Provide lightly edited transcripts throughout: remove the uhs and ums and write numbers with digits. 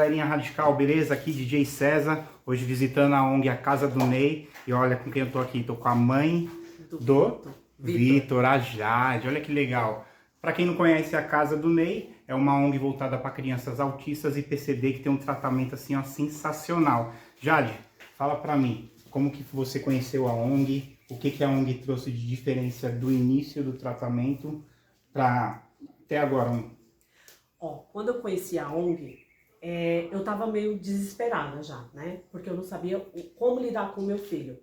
galerinha radical, beleza? Aqui DJ César, hoje visitando a ONG A Casa do Ney. E olha com quem eu tô aqui, tô com a mãe do Vitor, a Jade, olha que legal. Para quem não conhece a Casa do Ney, é uma ONG voltada para crianças autistas e PCD que tem um tratamento assim, ó, sensacional. Jade, fala para mim, como que você conheceu a ONG? O que que a ONG trouxe de diferença do início do tratamento para até agora? Quando eu conheci a ONG, eu tava meio desesperada já, né? Porque eu não sabia como lidar com o meu filho.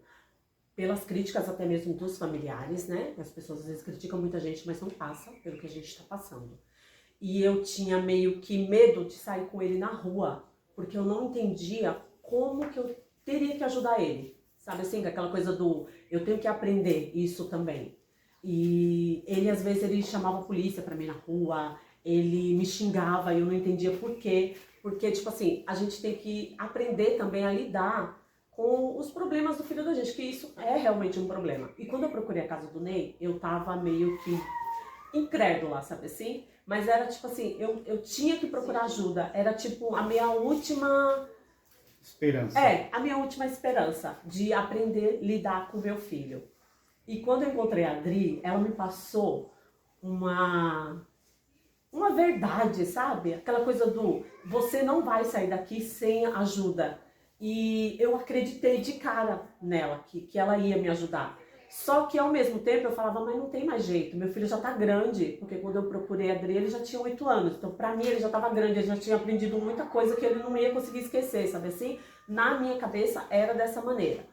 Pelas críticas até mesmo dos familiares, né? As pessoas às vezes criticam muita gente, mas não passa pelo que a gente está passando. E eu tinha meio que medo de sair com ele na rua, porque eu não entendia como que eu teria que ajudar ele. Sabe assim, aquela coisa do eu tenho que aprender isso também. E ele às vezes ele chamava a polícia pra mim na rua, ele me xingava e eu não entendia por quê. Porque, tipo assim, a gente tem que aprender também a lidar com os problemas do filho da gente, que isso é realmente um problema. E quando eu procurei a casa do Ney, eu tava meio que incrédula, sabe assim? Mas era tipo assim, eu tinha que procurar ajuda. Era tipo a minha última esperança. A minha última esperança de aprender a lidar com o meu filho. E quando eu encontrei a Adri, ela me passou uma verdade, sabe? Aquela coisa do você não vai sair daqui sem ajuda. E eu acreditei de cara nela, que ela ia me ajudar. Só que ao mesmo tempo eu falava, mas não tem mais jeito, meu filho já tá grande, porque quando eu procurei a Adri, ele já tinha 8 anos. Então pra mim ele já tava grande, ele já tinha aprendido muita coisa que ele não ia conseguir esquecer, sabe assim? Na minha cabeça era dessa maneira.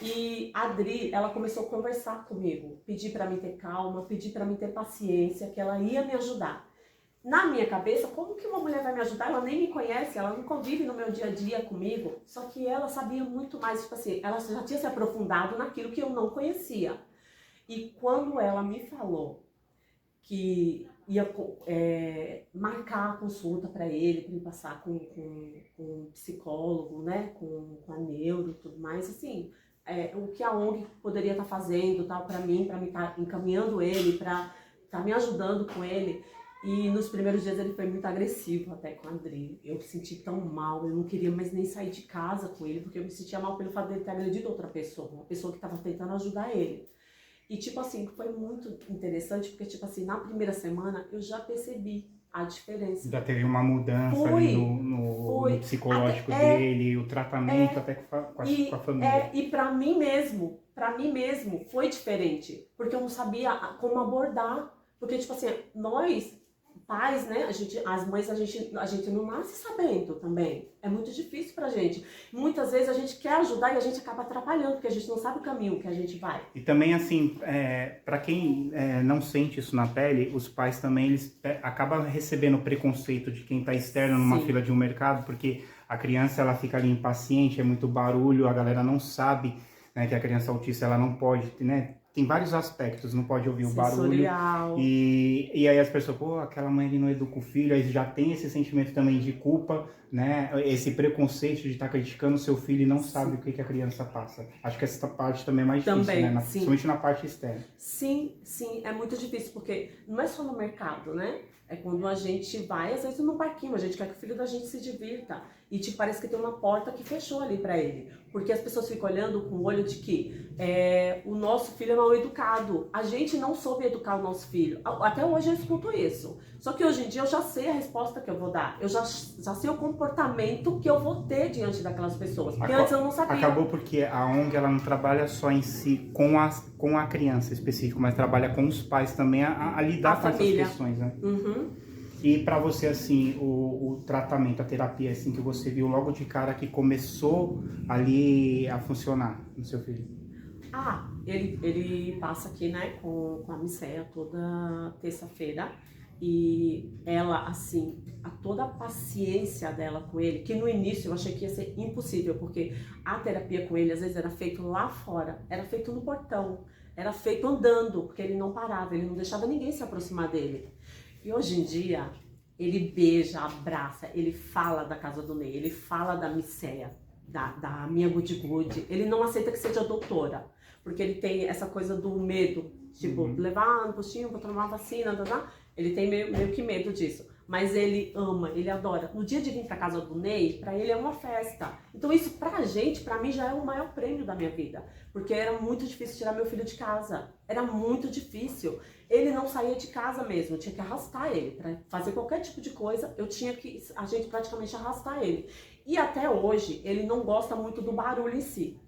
E a Adri, ela começou a conversar comigo, pedir pra mim ter calma, pedir pra mim ter paciência, que ela ia me ajudar. Na minha cabeça, como que uma mulher vai me ajudar? Ela nem me conhece, ela não convive no meu dia a dia comigo. Só que ela sabia muito mais, tipo assim, ela já tinha se aprofundado naquilo que eu não conhecia. E quando ela me falou que ia marcar a consulta para ele passar com um psicólogo, né, com a neuro e tudo mais, assim, o que a ONG poderia estar fazendo, tal, para mim estar encaminhando ele, para estar me ajudando com ele. E nos primeiros dias ele foi muito agressivo até com a Adri. Eu me senti tão mal, eu não queria mais nem sair de casa com ele, porque eu me sentia mal pelo fato de ele ter agredido outra pessoa, uma pessoa que estava tentando ajudar ele. E tipo assim, foi muito interessante, porque tipo assim, na primeira semana eu já percebi a diferença. Já teve uma mudança ali no psicológico dele, o tratamento até com a família. E pra mim mesmo foi diferente, porque eu não sabia como abordar. Porque tipo assim, nós pais, né, as mães, a gente não nasce sabendo também. É muito difícil pra gente. Muitas vezes a gente quer ajudar e a gente acaba atrapalhando, porque a gente não sabe o caminho que a gente vai. E também, assim, para quem não sente isso na pele, os pais também, eles acabam recebendo preconceito de quem tá externo numa fila de um mercado, porque a criança, ela fica ali impaciente, é muito barulho, a galera não sabe, né, que a criança autista, ela não pode, né, tem vários aspectos, não pode ouvir o barulho. E aí as pessoas, pô, aquela mãe ali não educa o filho, aí já tem esse sentimento também de culpa, né? Esse preconceito de estar criticando o seu filho e não sabe o que a criança passa. Acho que essa parte também é mais difícil, né? Principalmente na parte externa. Sim, é muito difícil, porque não é só no mercado, né? É quando a gente vai, às vezes, no parquinho, a gente quer que o filho da gente se divirta. E te parece que tem uma porta que fechou ali pra ele. Porque as pessoas ficam olhando com o olho de que o nosso filho é mal educado. A gente não soube educar o nosso filho. Até hoje eu escuto isso. Só que hoje em dia eu já sei a resposta que eu vou dar. Eu já sei o comportamento que eu vou ter diante daquelas pessoas. Porque antes eu não sabia. Acabou porque a ONG, ela não trabalha só em si com a criança específico, mas trabalha com os pais também a lidar com essas questões, né? E para você, assim, o tratamento, a terapia, assim, que você viu logo de cara que começou ali a funcionar no seu filho? Ele passa aqui, né, com a Miceia toda terça-feira. E ela, assim, toda a paciência dela com ele, que no início eu achei que ia ser impossível, porque a terapia com ele, às vezes, era feito lá fora, era feito no portão, era feito andando, porque ele não parava, ele não deixava ninguém se aproximar dele. E hoje em dia, ele beija, abraça, ele fala da casa do Ney, ele fala da Miceia, da minha Good. Ele não aceita que seja doutora, porque ele tem essa coisa do medo, tipo, levar no postinho pra tomar vacina, ele tem meio que medo disso. mas ele ama, ele adora. No dia de vir pra casa do Ney, pra ele é uma festa. Então isso pra gente, pra mim, já é o maior prêmio da minha vida. Porque era muito difícil tirar meu filho de casa. Era muito difícil. Ele não saía de casa mesmo, eu tinha que arrastar ele. Pra fazer qualquer tipo de coisa, a gente praticamente arrastar ele. E até hoje, ele não gosta muito do barulho em si.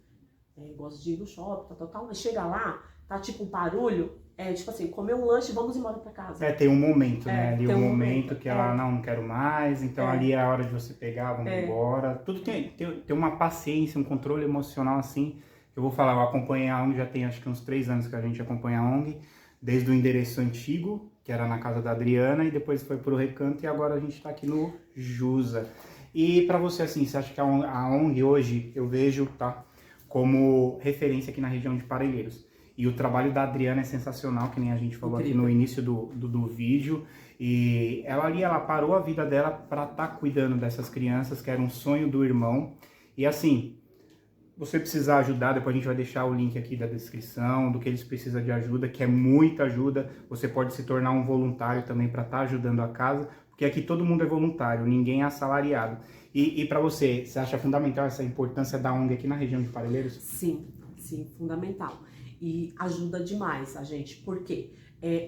Gosta de ir no shopping, tal, mas chega lá, tá tipo barulho, tipo assim, comer um lanche e vamos embora pra casa. Tem um momento, né? Ali tem um um momento que ela, não quero mais, então ali é a hora de você pegar, vamos embora. Tudo tem uma paciência, um controle emocional assim. Eu vou falar, eu acompanhei a ONG, já tem acho que uns 3 anos que a gente acompanha a ONG, desde o endereço antigo, que era na casa da Adriana, e depois foi pro Recanto, e agora a gente tá aqui no Jusa. E pra você, assim, você acha que a ONG hoje, eu vejo, tá, como referência aqui na região de Parelheiros. E o trabalho da Adriana é sensacional, que nem a gente falou aqui no início do vídeo. E ela parou a vida dela para estar cuidando dessas crianças, que era um sonho do irmão. E assim, você precisar ajudar, depois a gente vai deixar o link aqui da descrição, do que eles precisam de ajuda, que é muita ajuda. Você pode se tornar um voluntário também para estar ajudando a casa, porque aqui todo mundo é voluntário, ninguém é assalariado. E para você acha fundamental essa importância da ONG aqui na região de Parelheiros? Sim, fundamental. E ajuda demais a gente, porque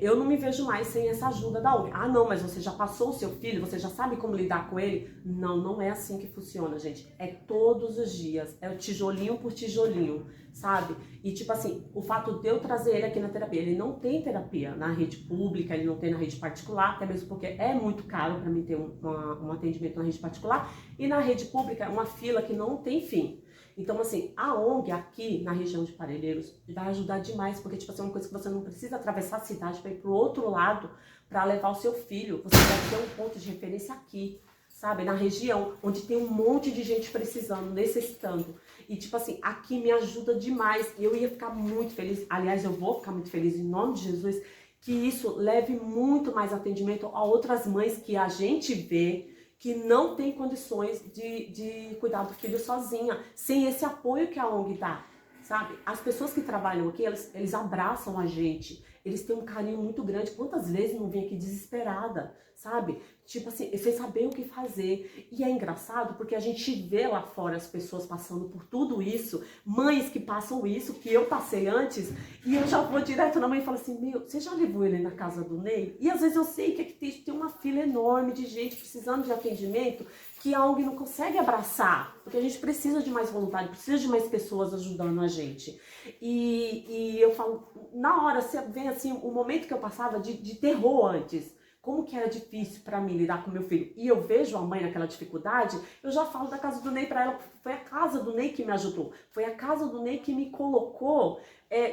eu não me vejo mais sem essa ajuda da ONG. Ah, não, mas você já passou o seu filho, você já sabe como lidar com ele? Não, não é assim que funciona, gente. É todos os dias, é o tijolinho por tijolinho, sabe? E tipo assim, o fato de eu trazer ele aqui na terapia, ele não tem terapia na rede pública, ele não tem na rede particular, até mesmo porque é muito caro para mim ter um atendimento na rede particular, e na rede pública é uma fila que não tem fim. Então, assim, a ONG aqui na região de Parelheiros vai ajudar demais, porque, tipo assim, é uma coisa que você não precisa atravessar a cidade para ir pro outro lado para levar o seu filho. Você vai ter um ponto de referência aqui, sabe? Na região, onde tem um monte de gente precisando, necessitando. E, tipo assim, aqui me ajuda demais. E eu ia ficar muito feliz, aliás, eu vou ficar muito feliz em nome de Jesus, que isso leve muito mais atendimento a outras mães que a gente vê, que não tem condições de cuidar do filho sozinha, sem esse apoio que a ONG dá, sabe? As pessoas que trabalham aqui, eles abraçam a gente, eles têm um carinho muito grande. Quantas vezes não vem aqui desesperada, sabe? Tipo assim, sem saber o que fazer. E é engraçado porque a gente vê lá fora as pessoas passando por tudo isso, mães que passam isso, que eu passei antes, e eu já vou direto na mãe e falo assim, meu, você já levou ele na casa do Ney? E às vezes eu sei que aqui tem uma fila enorme de gente precisando de atendimento, que a ONG não consegue abraçar, porque a gente precisa de mais voluntários, precisa de mais pessoas ajudando a gente. E eu falo, na hora, você vê assim, o momento que eu passava de terror antes, como que era difícil para mim lidar com meu filho, e eu vejo a mãe naquela dificuldade, eu já falo da casa do Ney para ela. Foi a casa do Ney que me ajudou, foi a casa do Ney que me colocou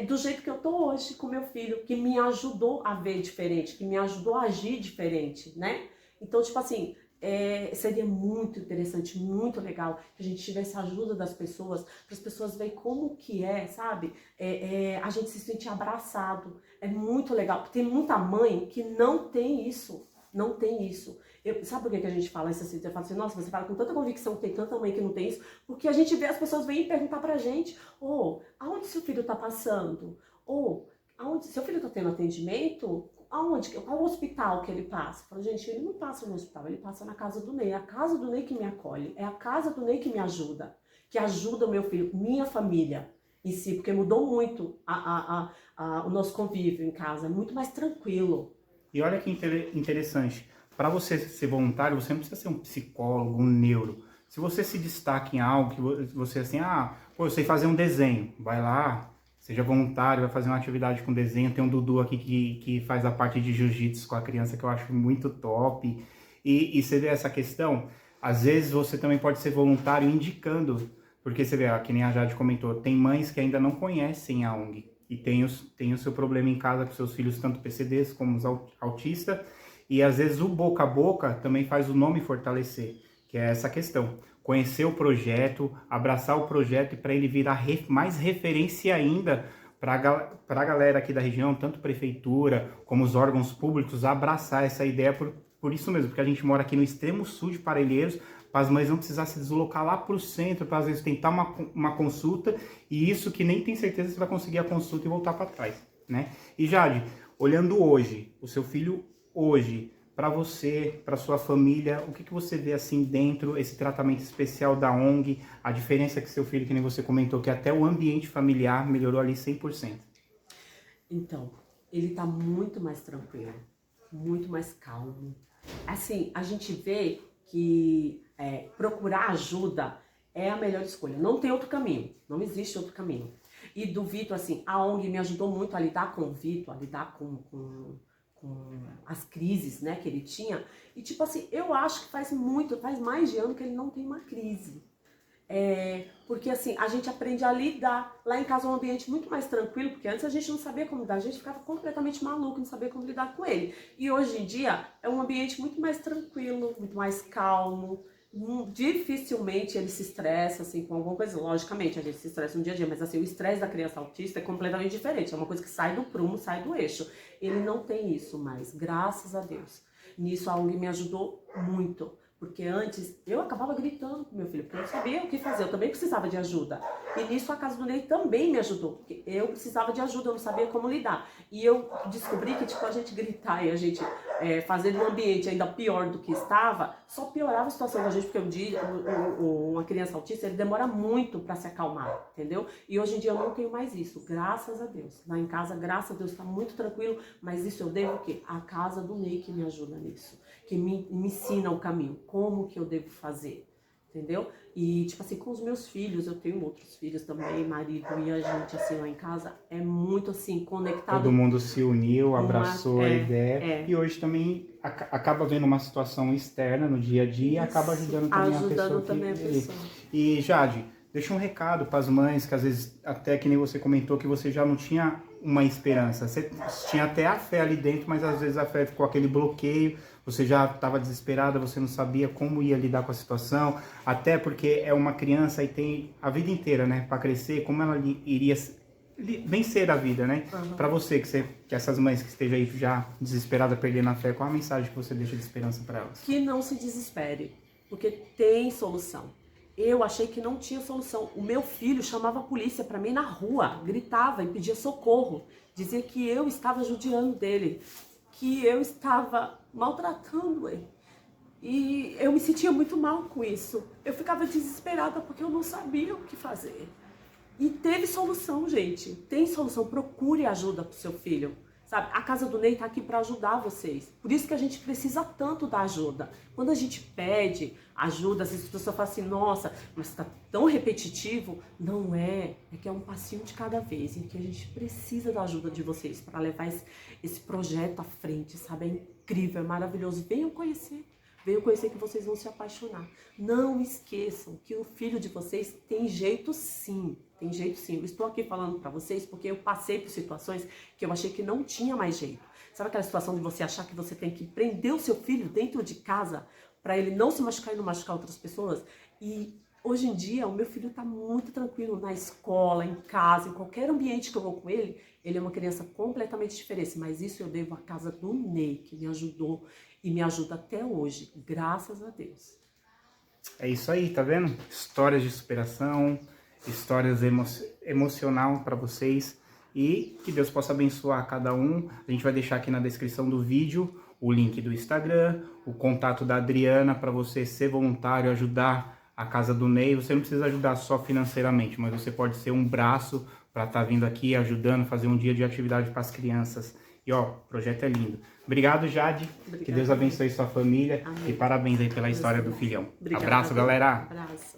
do jeito que eu tô hoje com meu filho, que me ajudou a ver diferente, que me ajudou a agir diferente, né? Então, tipo assim, seria muito interessante, muito legal que a gente tivesse a ajuda das pessoas, para as pessoas verem como que sabe? A gente se sentir abraçado. É muito legal. Tem muita mãe que não tem isso. Não tem isso. Sabe por que a gente fala isso assim? Eu falo assim, nossa, você fala com tanta convicção que tem tanta mãe que não tem isso, porque a gente vê, as pessoas vêm perguntar pra gente, aonde seu filho tá passando? Aonde seu filho tá tendo atendimento? Aonde? Qual o hospital que ele passa? Eu falo, gente, ele não passa no hospital, ele passa na casa do Ney. É a casa do Ney que me acolhe, é a casa do Ney que me ajuda, que ajuda o meu filho, minha família em si, porque mudou muito o nosso convívio em casa, é muito mais tranquilo. E olha que interessante, para você ser voluntário, você não precisa ser um psicólogo, um neuro. Se você se destaca em algo, que você assim, eu sei fazer um desenho, vai lá, seja voluntário, vai fazer uma atividade com desenho. Tem um Dudu aqui que faz a parte de jiu-jitsu com a criança, que eu acho muito top. E você vê essa questão, às vezes você também pode ser voluntário indicando, porque você vê, que nem a Jade comentou, tem mães que ainda não conhecem a ONG e tem o seu problema em casa com seus filhos, tanto PCDs como os autistas, e às vezes o boca a boca também faz o nome fortalecer, que é essa questão. Conhecer o projeto, abraçar o projeto, e para ele virar mais referência ainda para a galera aqui da região, tanto prefeitura como os órgãos públicos, abraçar essa ideia por isso mesmo, porque a gente mora aqui no extremo sul de Parelheiros, para as mães não precisar se deslocar lá para o centro, para às vezes tentar uma consulta, e isso que nem tem certeza se vai conseguir a consulta e voltar para trás, né? E Jade, olhando hoje, o seu filho hoje, para você, para sua família, o que, que você vê assim dentro, esse tratamento especial da ONG, a diferença que seu filho, que nem você comentou, que até o ambiente familiar melhorou ali 100%? Então, ele tá muito mais tranquilo, muito mais calmo. Assim, a gente vê que procurar ajuda é a melhor escolha. Não tem outro caminho, não existe outro caminho. E do Vitor, assim, a ONG me ajudou muito a lidar com o Vitor, a lidar com as crises, né, que ele tinha. E tipo assim, eu acho que faz mais de ano que ele não tem uma crise. Porque assim, a gente aprende a lidar. Lá em casa é um ambiente muito mais tranquilo, porque antes a gente não sabia como lidar, a gente ficava completamente maluco, não sabia como lidar com ele. E hoje em dia é um ambiente muito mais tranquilo, muito mais calmo. Dificilmente ele se estressa assim com alguma coisa. Logicamente a gente se estressa no dia a dia, mas assim, o estresse da criança autista é completamente diferente, é uma coisa que sai do prumo, sai do eixo. Ele não tem isso mais, graças a Deus. Nisso a ONG me ajudou muito, porque antes eu acabava gritando com meu filho, porque eu não sabia o que fazer, eu também precisava de ajuda. E nisso a Casa do Ney também me ajudou, porque eu precisava de ajuda, eu não sabia como lidar. E eu descobri que tipo, a gente gritar e a gente fazer um ambiente ainda pior do que estava, só piorava a situação da gente, porque uma criança autista, ele demora muito para se acalmar, entendeu? E hoje em dia eu não tenho mais isso, graças a Deus. Lá em casa, graças a Deus, está muito tranquilo, mas isso eu devo o quê? A Casa do Ney que me ajuda nisso, que me ensina o caminho, como que eu devo fazer, entendeu? E, tipo assim, com os meus filhos, eu tenho outros filhos também, marido, e a gente, assim, lá em casa, é muito, assim, conectado. Todo mundo se uniu, abraçou a ideia, e hoje também acaba vendo uma situação externa no dia a dia e acaba ajudando também a pessoa. E, Jade, deixa um recado para as mães, que às vezes, até que nem você comentou, que você já não tinha uma esperança. Você tinha até a fé ali dentro, mas às vezes a fé ficou aquele bloqueio, você já estava desesperada, você não sabia como ia lidar com a situação, até porque é uma criança e tem a vida inteira, né, para crescer, como ela iria vencer a vida, né? Uhum. Para você, que essas mães que estejam aí já desesperadas, perdendo a fé, qual a mensagem que você deixa de esperança para elas? Que não se desespere, porque tem solução. Eu achei que não tinha solução. O meu filho chamava a polícia para mim na rua, gritava e pedia socorro. Dizia que eu estava judiando dele, que eu estava maltratando ele. E eu me sentia muito mal com isso. Eu ficava desesperada porque eu não sabia o que fazer. E teve solução, gente. Tem solução. Procure ajuda pro seu filho. Sabe? A Casa do Ney tá aqui para ajudar vocês. Por isso que a gente precisa tanto da ajuda. Quando a gente pede ajuda, às vezes a pessoa fala assim, nossa, mas tá tão repetitivo. Não é. É que é um passinho de cada vez, em que a gente precisa da ajuda de vocês para levar esse projeto à frente, sabe? É incrível, é maravilhoso. Venham conhecer. Venham conhecer que vocês vão se apaixonar. Não esqueçam que o filho de vocês tem jeito sim. Tem jeito sim. Eu estou aqui falando pra vocês porque eu passei por situações que eu achei que não tinha mais jeito. Sabe aquela situação de você achar que você tem que prender o seu filho dentro de casa para ele não se machucar e não machucar outras pessoas? E hoje em dia o meu filho tá muito tranquilo na escola, em casa, em qualquer ambiente que eu vou com ele. Ele é uma criança completamente diferente, mas isso eu devo à Casa do Ney, que me ajudou e me ajuda até hoje, graças a Deus. É isso aí, tá vendo? Histórias de superação, histórias emocional para vocês, e que Deus possa abençoar cada um. A gente vai deixar aqui na descrição do vídeo o link do Instagram, o contato da Adriana para você ser voluntário, ajudar a Casa do Ney. Você não precisa ajudar só financeiramente, mas você pode ser um braço para estar vindo aqui ajudando, fazer um dia de atividade para as crianças. E ó, o projeto é lindo. Obrigado, Jade. Obrigada. Que Deus abençoe sua família. Amém. E parabéns aí pela história do filhão. Obrigada. Abraço, galera. Abraço.